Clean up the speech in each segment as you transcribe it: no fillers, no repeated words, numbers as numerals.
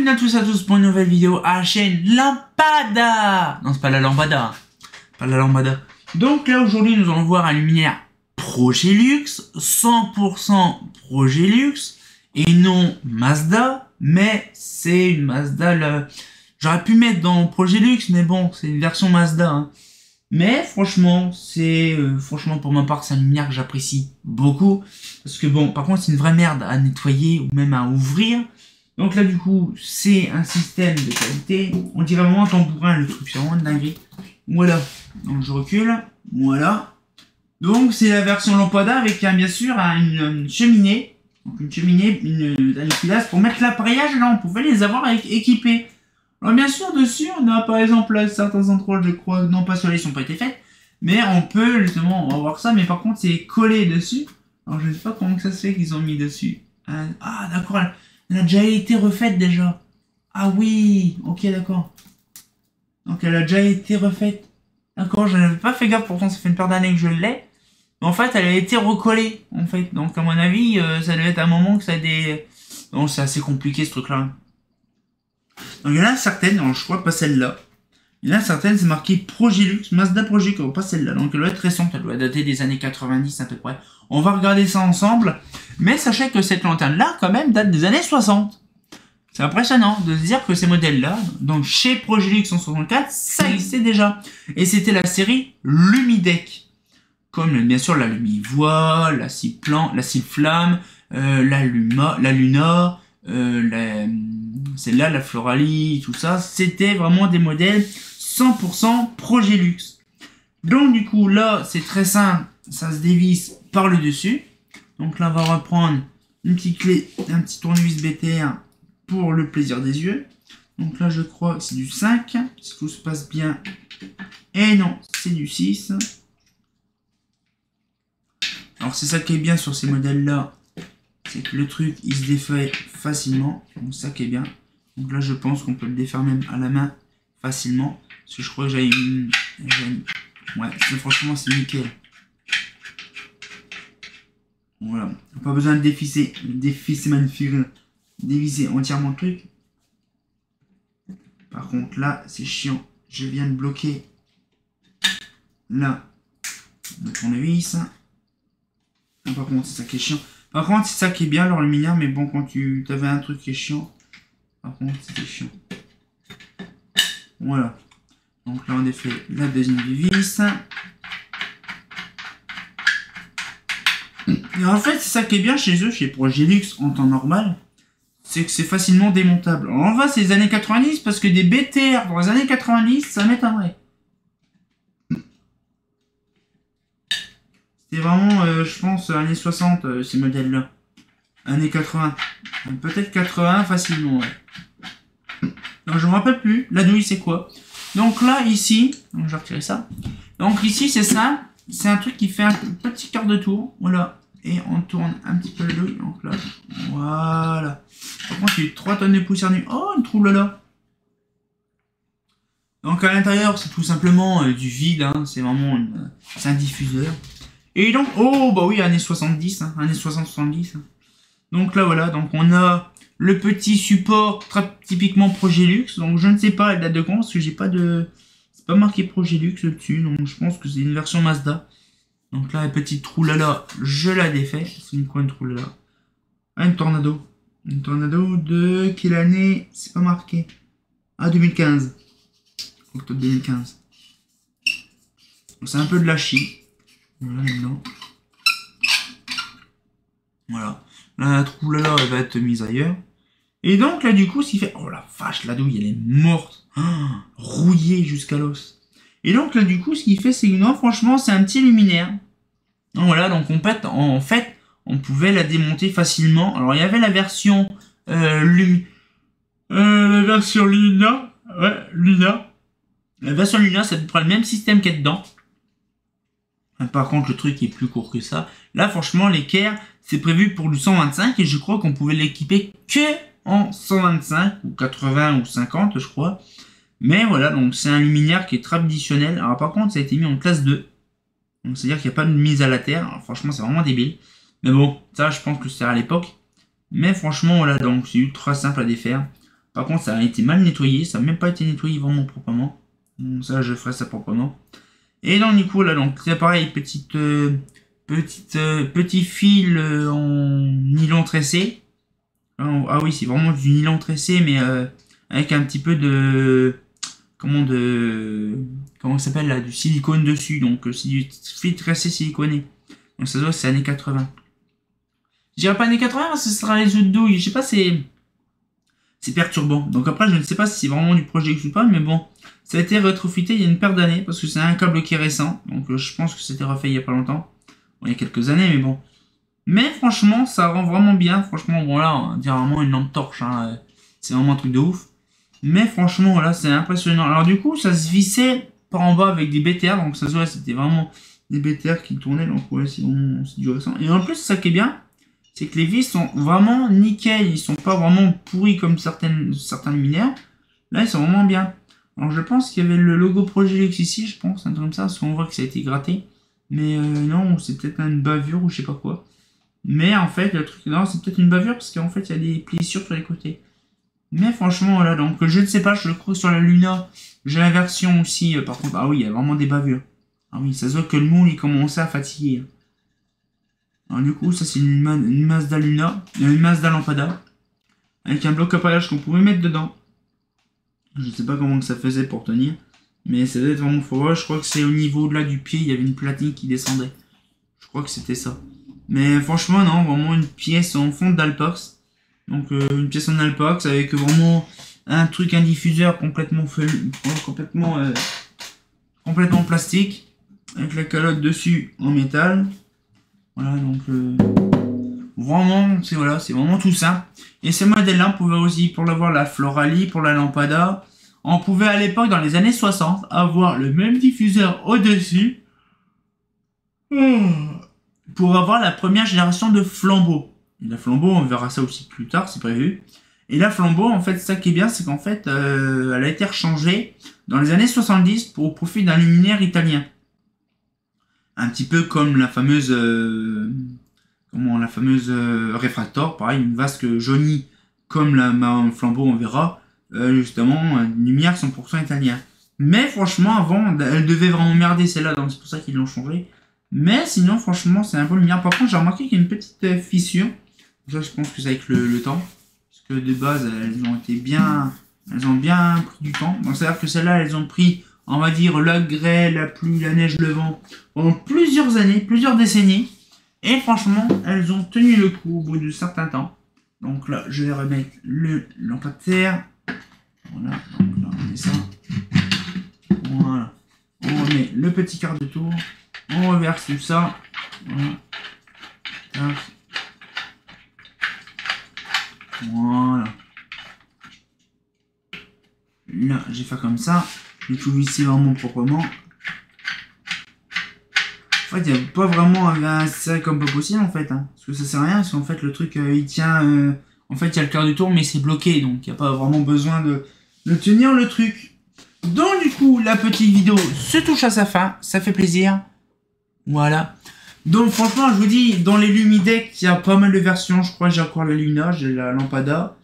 Bienvenue à tous pour une nouvelle vidéo à la chaîne Lampada. Non, c'est pas la Lambada. Pas la Lambada. Donc là, aujourd'hui, nous allons voir un luminaire Progélux, 100% Progélux, et non Mazda, mais c'est une Mazda, là. J'aurais pu mettre dans Progélux, mais bon, c'est une version Mazda, hein. Mais franchement, franchement pour ma part, c'est un luminaire que j'apprécie beaucoup. Parce que bon, par contre, c'est une vraie merde à nettoyer ou même à ouvrir. Donc là, du coup, c'est un système de qualité. On dirait vraiment un tambourin, le truc, c'est vraiment de dinguerie. Voilà. Donc je recule. Voilà. Donc c'est la version Lampada avec bien sûr une cheminée. Donc une cheminée, un culasse pour mettre l'appareillage. Là, on pouvait les avoir équipés. Alors bien sûr, dessus, on a par exemple là, certains endroits, je crois, non pas ceux-là, ils n'ont pas été faits. Mais on peut, justement, on va voir ça. Mais par contre, c'est collé dessus. Alors je ne sais pas comment ça se fait qu'ils ont mis dessus. Ah, d'accord. Elle a déjà été refaite déjà. Ah oui, ok, d'accord. Donc elle a déjà été refaite. D'accord, je n'avais pas fait gaffe, pourtant ça fait une paire d'années que je l'ai. Mais en fait, elle a été recollée, en fait. Donc à mon avis, ça devait être un moment que ça a des... Donc c'est assez compliqué ce truc-là. Donc il y en a certaines, alors je crois pas celle-là. Il y en a certaines, c'est marqué Progélux, Mazda Progélux, pas celle-là. Donc elle doit être récente, elle doit dater des années 90 à peu près. On va regarder ça ensemble. Mais sachez que cette lanterne-là, quand même, date des années 60. C'est impressionnant de se dire que ces modèles-là, donc chez Progélux 164, ça existait déjà. Et c'était la série Lumidec. Comme bien sûr la Lumivoie, la Ciflamme, la Luna, celle-là, la Floralie, tout ça. C'était vraiment des modèles 100% Progélux. Donc du coup, là, c'est très simple. Ça se dévisse par le dessus. Donc là, on va reprendre une petite clé, un petit tournevis BTR pour le plaisir des yeux. Donc là, je crois que c'est du 5, si tout se passe bien. Et non, c'est du 6. Alors c'est ça qui est bien sur ces modèles-là, c'est que le truc, il se défait facilement. Donc ça qui est bien. Donc là, je pense qu'on peut le défaire même à la main facilement. Parce que je crois que j'ai une... Ouais, franchement, c'est nickel. Voilà, pas besoin de dévisser magnifique, dévisser entièrement le truc. Par contre là, c'est chiant. Je viens de bloquer là le tournevis. Par contre, c'est ça qui est chiant. Par contre, c'est ça qui est bien leur luminaire, mais bon, quand tu avais un truc qui est chiant, par contre, c'était chiant. Voilà. Donc là, on défait la deuxième vis. Et en fait, c'est ça qui est bien chez eux, chez Progélux en temps normal, c'est que c'est facilement démontable. Alors on va, c'est les années 90, parce que des BTR dans les années 90, ça m'étonnerait. C'était vraiment, je pense, années 60, ces modèles-là. Années 80. Peut-être 80 facilement, ouais. Donc je me rappelle plus, la douille c'est quoi. Donc là, ici, donc je vais retirer ça. Donc ici, c'est ça. C'est un truc qui fait un petit quart de tour, voilà. Et on tourne un petit peu le douille, donc là, voilà. Par contre, il y a eu 3 tonnes de poussière nue. Oh, une trouble-là. Donc à l'intérieur, c'est tout simplement du vide, hein. C'est vraiment c'est un diffuseur. Et donc, oh, bah oui, années 70, hein, années 60-70. Hein. Donc là, voilà, donc on a le petit support très typiquement Progélux. Donc je ne sais pas, elle date de quand, parce que j'ai pas de... C'est pas marqué Progélux dessus, donc je pense que c'est une version Mazda. Donc là, la petite troulala, je la défais. C'est une quoi une troulala? Ah, une Tornado. Une Tornado de quelle année? C'est pas marqué. Ah, 2015. Octobre 2015. Donc c'est un peu de la chie. Voilà, là-dedans. Voilà. Là, la troulala, elle va être mise ailleurs. Et donc là, du coup, ce qui fait... Oh la vache, la douille, elle est morte. Oh, rouillée jusqu'à l'os. Et donc là, du coup, ce qu'il fait, c'est que non, franchement, c'est un petit luminaire. Donc voilà, donc en fait, on pouvait la démonter facilement. Alors, il y avait la version la version Luna. Ouais, Luna. La version Luna, c'est à peu près le même système qu'il y a dedans. Par contre, le truc est plus court que ça. Là, franchement, l'équerre, c'est prévu pour du 125. Et je crois qu'on pouvait l'équiper que en 125 ou 80 ou 50, je crois. Mais voilà, donc c'est un luminaire qui est traditionnel. Alors par contre, ça a été mis en classe 2. Donc c'est-à-dire qu'il n'y a pas de mise à la terre. Alors franchement, c'est vraiment débile. Mais bon, ça, je pense que c'était à l'époque. Mais franchement, voilà, donc c'est ultra simple à défaire. Par contre, ça a été mal nettoyé. Ça n'a même pas été nettoyé vraiment proprement. Donc ça, je ferai ça proprement. Et donc, du coup, là, donc, c'est pareil, petit fil en nylon tressé. Ah oui, c'est vraiment du nylon tressé, mais avec un petit peu de... Comment ça s'appelle là? Du silicone dessus. Donc, c'est du fil tressé siliconé. Donc, ça doit, c'est années 80. Je dirais pas années 80 parce que ce sera les œufs de douille. Je sais pas, c'est perturbant. Donc, après, je ne sais pas si c'est vraiment du projet X ou pas, mais bon. Ça a été rétrofité il y a une paire d'années parce que c'est un câble qui est récent. Donc, je pense que c'était refait il y a pas longtemps. Bon, il y a quelques années, mais bon. Mais franchement, ça rend vraiment bien. Franchement, bon là, on dirait vraiment une lampe torche. Hein. C'est vraiment un truc de ouf. Mais franchement, voilà, c'est impressionnant. Alors du coup, ça se vissait par en bas avec des BTR. Donc ça se voit, c'était vraiment des BTR qui tournaient. Donc ouais, c'est du récent. Et en plus, ça qui est bien, c'est que les vis sont vraiment nickel. Ils sont pas vraiment pourris comme certains luminaires. Là, ils sont vraiment bien. Alors je pense qu'il y avait le logo Progilux ici, je pense, un truc comme ça. Parce qu'on voit que ça a été gratté. Mais non, c'est peut-être une bavure ou je sais pas quoi. Mais en fait, le truc, non, c'est peut-être une bavure parce qu'en fait, il y a des plissures sur les côtés. Mais franchement, voilà, donc je ne sais pas, je le crois sur la Luna. J'ai la version aussi, par contre, ah oui, il y a vraiment des bavures. Ah oui, ça se voit que le moule, il commençait à fatiguer. Alors du coup, ça c'est une Mazda Luna, une Mazda Lampada. Avec un bloc appareillage qu'on pouvait mettre dedans. Je ne sais pas comment que ça faisait pour tenir. Mais ça doit être vraiment fort. Je crois que c'est au niveau de là du pied, il y avait une platine qui descendait. Je crois que c'était ça. Mais franchement, non, vraiment une pièce en fonte d'Alpox. Donc une pièce en Alpox avec vraiment un truc, un diffuseur complètement complètement plastique. Avec la calotte dessus en métal. Voilà, donc vraiment, c'est voilà, c'est vraiment tout ça. Et ce modèle-là, on pouvait aussi, pour l'avoir la Florali, pour la Lampada, on pouvait à l'époque, dans les années 60, avoir le même diffuseur au-dessus. Pour avoir la première génération de flambeaux. Et la flambeau, on verra ça aussi plus tard, c'est prévu. Et la flambeau, en fait, ça qui est bien, c'est qu'en fait, elle a été rechangée dans les années 70 pour profit d'un luminaire italien. Un petit peu comme la fameuse, réfractor, pareil, une vasque jaunie comme ma flambeau, on verra. Justement, une lumière 100% italien. Mais franchement, avant, elle devait vraiment merder celle-là, donc c'est pour ça qu'ils l'ont changée. Mais sinon, franchement, c'est un peu lumière. Par contre, j'ai remarqué qu'il y a une petite fissure. Ça, je pense que c'est avec le temps. Parce que de base, elles ont été bien... Elles ont bien pris du temps. Donc, c'est-à-dire que celles-là, elles ont pris, on va dire, la grêle, la pluie, la neige, le vent, pendant plusieurs années, plusieurs décennies. Et franchement, elles ont tenu le coup au bout de certains temps. Donc là, je vais remettre le lampadaire. Voilà, donc là, on met ça. Voilà. On remet le petit quart de tour. On reverse tout ça. Voilà. Tac. Voilà. Là, je vais faire comme ça. Je vais tout visser vraiment proprement. En fait, il n'y a pas vraiment un serré comme pas possible en fait. Hein. Parce que ça sert à rien. Parce qu'en fait, le truc, il tient. En fait, il y a le quart du tour, mais c'est bloqué. Donc, il n'y a pas vraiment besoin de tenir le truc. Donc, du coup, la petite vidéo se touche à sa fin. Ça fait plaisir. Voilà. Donc franchement, je vous dis, dans les Lumideck, il y a pas mal de versions. Je crois que j'ai encore la Luna, j'ai la Lampada,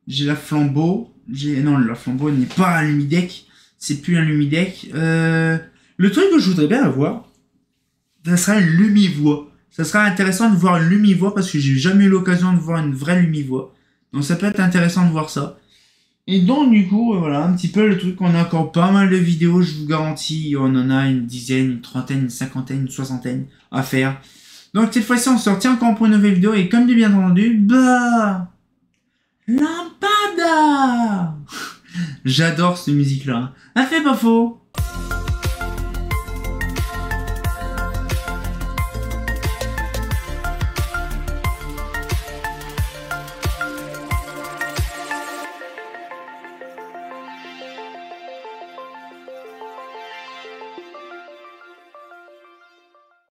j'ai la Flambeau. Non, la Flambeau n'est pas un Lumideck. C'est plus un Lumideck. Le truc que je voudrais bien avoir, ça serait une Lumivoix. Ça serait intéressant de voir une Lumivoix parce que j'ai jamais eu l'occasion de voir une vraie Lumivoix. Donc ça peut être intéressant de voir ça. Et donc du coup, voilà, un petit peu le truc, on a encore pas mal de vidéos, je vous garantis, on en a une dizaine, une trentaine, une cinquantaine, une soixantaine à faire. Donc cette fois-ci, on se retient encore pour une nouvelle vidéo, et comme bien entendu, bah... Lampada. J'adore cette musique-là. Elle fait pas faux.